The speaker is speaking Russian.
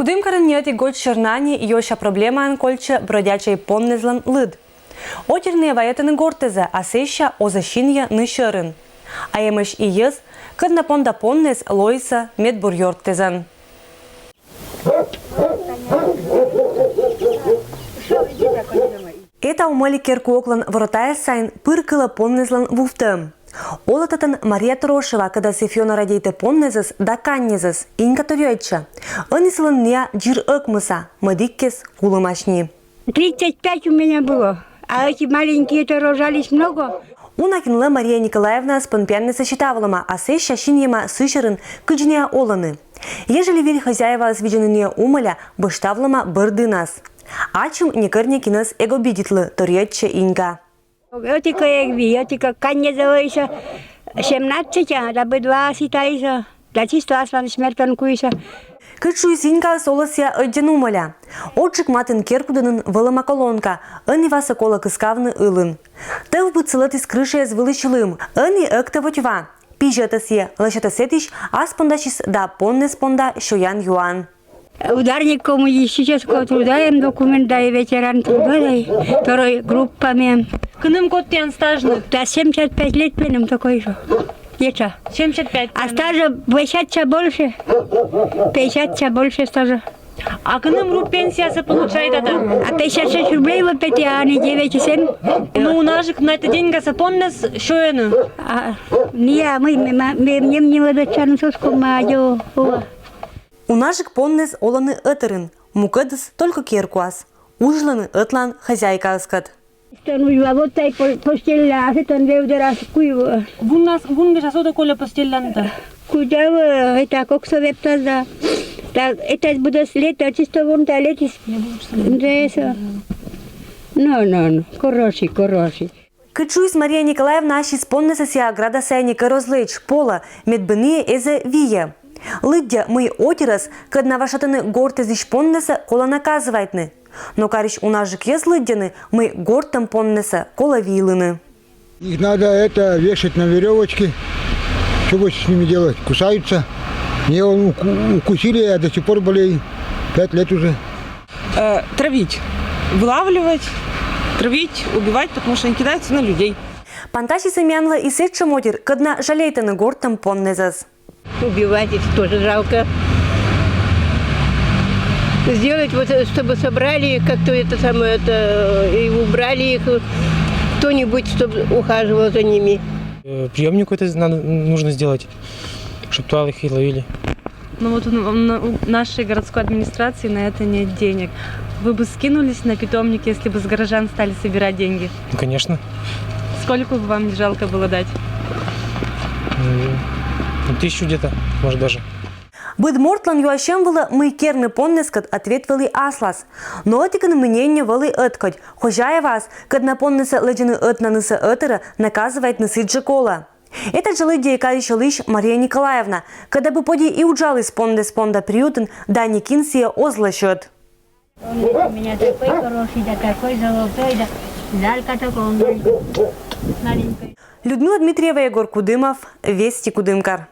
Кудимкарен нети год чернани йоша проблема анкольче бродячий поннезлан лид. Отерные ваятыны гортезе, а сеща озащинья нышерын. А емеш и ез, кадна понда поннез лойса медбурьортезен. Это умали керку оклан воротая сайн пыркала поннезлан вуфтем. Олататын Мария Торошева, когда Сефиона радейте поннезес да каннезес, инка торёйча. Анисылын не джир ыкмыса, мадиккес кулымашни. 35 у меня было, а эти маленькие-то рожались много. Унакинла Мария Николаевна спонпянне сосчитавалама, а сеща шиньема сышерын кыджния оланы. Ежели виль хозяева свиденные умаля, быштавлама бырды нас. Ачым никырне кинес эгобидитлы торьёйча инка. Отика егви, отика каннезелыйся 17, а да бы 20 тайса, да чисто аслан смертанкуйся. Кычуй синька солосия ödden умаля. Отчик матын керкудынын вылыма колонка, ыни васа кола кыскавны ылын. Тыв быцылыт из крыши з вылычылым, ыни ыкты вотьва. Пижетасье, лачатасетиш, аспондачис да понне спонда шоян юан. Ударник коммунистического труда, им документ, да и ветеран труда, да и второй группами. Кыным год тян стажны? Да 75 лет пленом такой же. Лето. 75. А стажа 50 больше. 50 больше стажа. А кыным руб пенсиясы получает это? А 56 рублей вот эти, а не 9,7. Ну у нас же на это деньги сапоннес шояны. Не, мы не водочану соску мадю. У наших поннес оланы ытерын, мукыдыс только керкуас. Ужланы ытлан хозяйка аскат. Вот так постелля, а это не раз куево. Вун бежа сода коля постелянта. Куда вы, это как совет да. Это будет лето, чисто вон та летис. Ну, хороший. Кычусь Мария Николаевна аши споннеса сия града сайника розлыч, пола, медбыни эзе вие. Лыдя мы отерас, когда вашатыны гортезиш поннеса кола наказывайтны. Но карищ у нас же кьес лыдяны, мы гортом поннеса кола вилыны. Их надо вешать на веревочки. Что будешь с ними делать? Кусаются. Мне укусили, я до сих пор болею. 5 лет уже. Травить. Вылавливать, травить, убивать, потому что они кидаются на людей. Панташи семянла и сетча мотер, когда жалейтаны гортом поннезас. Убивать их тоже жалко. Сделать, вот, чтобы собрали как-то и убрали их, кто-нибудь, чтобы ухаживал за ними. Приемник какой-то нужно сделать, чтобы туда их и ловили. Ну вот у нашей городской администрации на это нет денег. Вы бы скинулись на питомник, если бы с горожан стали собирать деньги? Ну, конечно. Сколько бы вам не жалко было дать? 1000 где-то, может даже. Быд мортлан юашем вала мы керны поннескат ответ вали аслас. Но отикан мнение вали ыткать. Хожая вас, когда поннеса леджины ытна ныса ытера наказывает нысыджи кола. Это же лыдия карища лыш Мария Николаевна, когда бы поди и уджалы спонда приютен, да не кинсия озлащет. Он у меня такой хороший, да такой золотой, да залька такой маленький. Людмила Дмитриева, Егор Кудымов, Вести Кудымкар.